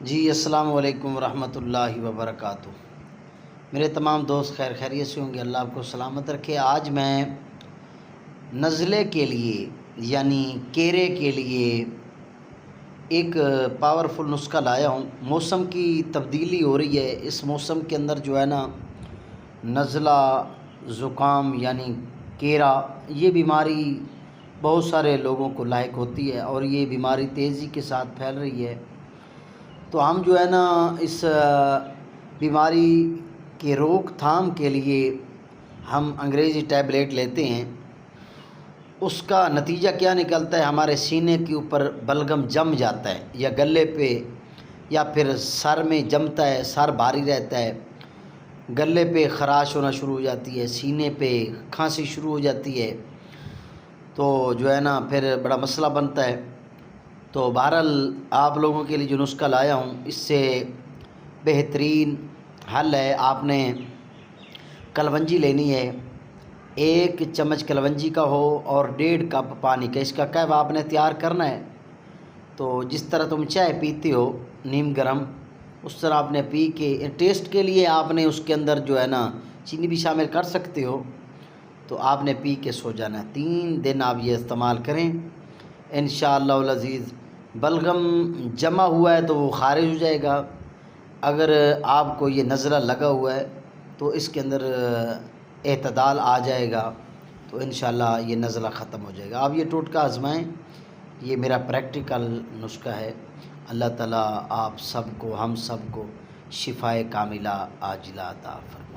جی السلام علیکم ورحمۃ اللہ وبرکاتہ۔ میرے تمام دوست خیر خیریت سے ہوں گے، اللہ آپ کو سلامت رکھے۔ آج میں نزلے کے لیے یعنی کیرے کے لیے ایک پاورفل نسخہ لایا ہوں۔ موسم کی تبدیلی ہو رہی ہے، اس موسم کے اندر جو ہے نا نزلہ، زکام یعنی کیرا، یہ بیماری بہت سارے لوگوں کو لاحق ہوتی ہے اور یہ بیماری تیزی کے ساتھ پھیل رہی ہے۔ تو ہم جو ہے نا اس بیماری کے روک تھام کے لیے ہم انگریزی ٹیبلیٹ لیتے ہیں۔ اس کا نتیجہ کیا نکلتا ہے؟ ہمارے سینے کے اوپر بلغم جم جاتا ہے، یا گلے پہ یا پھر سر میں جمتا ہے، سر بھاری رہتا ہے، گلے پہ خراش ہونا شروع ہو جاتی ہے، سینے پہ کھانسی شروع ہو جاتی ہے، تو جو ہے نا پھر بڑا مسئلہ بنتا ہے۔ تو بہرحال آپ لوگوں کے لیے جو نسخہ لایا ہوں اس سے بہترین حل ہے۔ آپ نے کلونجی لینی ہے، 1 چمچ کلونجی کا ہو اور 1.5 کپ پانی کا۔ اس کا کیپ آپ نے تیار کرنا ہے، تو جس طرح تم چائے پیتے ہو نیم گرم، اس طرح آپ نے پی کے ٹیسٹ کے لیے آپ نے اس کے اندر جو ہے نا چینی بھی شامل کر سکتے ہو، تو آپ نے پی کے سو جانا ہے۔ 3 دن آپ یہ استعمال کریں، انشاءاللہ العزیز۔ بلغم جمع ہوا ہے تو وہ خارج ہو جائے گا۔ اگر آپ کو یہ نزلہ لگا ہوا ہے تو اس کے اندر اعتدال آ جائے گا، تو انشاءاللہ یہ نزلہ ختم ہو جائے گا۔ آپ یہ ٹوٹکا آزمائیں، یہ میرا پریکٹیکل نسخہ ہے۔ اللہ تعالیٰ آپ سب کو، ہم سب کو شفائے کاملہ عاجلہ عطا فرمائے۔